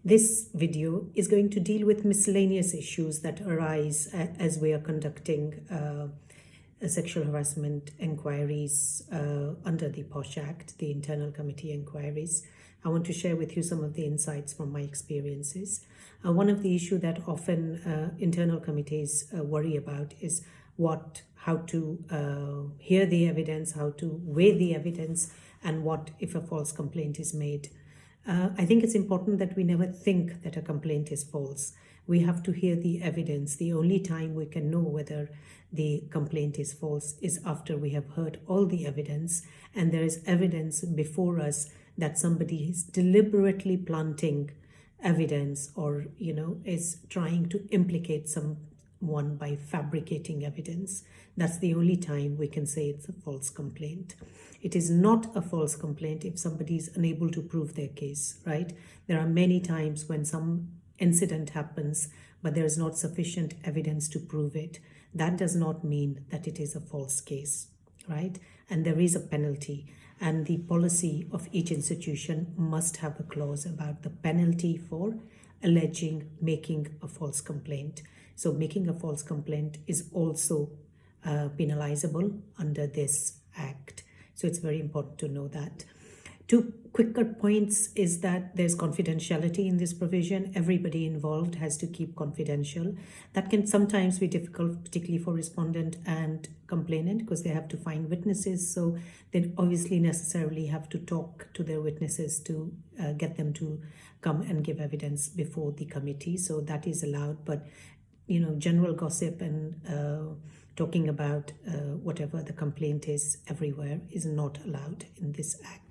This video is going to deal with miscellaneous issues that arise as we are conducting sexual harassment inquiries under the POSH Act, the internal committee inquiries. I want to share with you some of the insights from my experiences. One of the issues that often internal committees worry about is how to hear the evidence, how to weigh the evidence, and what if a false complaint is made. I think it's important that we never think that a complaint is false. We have to hear the evidence. The only time we can know whether the complaint is false is after we have heard all the evidence and there is evidence before us that somebody is deliberately planting evidence or, is trying to implicate someone by fabricating evidence. That's the only time we can say it's a false complaint. It is not a false complaint if somebody is unable to prove their case, right? There are many times when some incident happens, but there is not sufficient evidence to prove it. That does not mean that it is a false case, right? And there is a penalty. And the policy of each institution must have a clause about the penalty for making a false complaint. So making a false complaint is also penalizable under this act. So it's very important to know that. Two quicker points is that there's confidentiality in this provision. Everybody involved has to keep confidential. That can sometimes be difficult, particularly for respondent and complainant, because they have to find witnesses. So they obviously necessarily have to talk to their witnesses to get them to come and give evidence before the committee. So that is allowed. But, general gossip and talking about whatever the complaint is everywhere is not allowed in this act.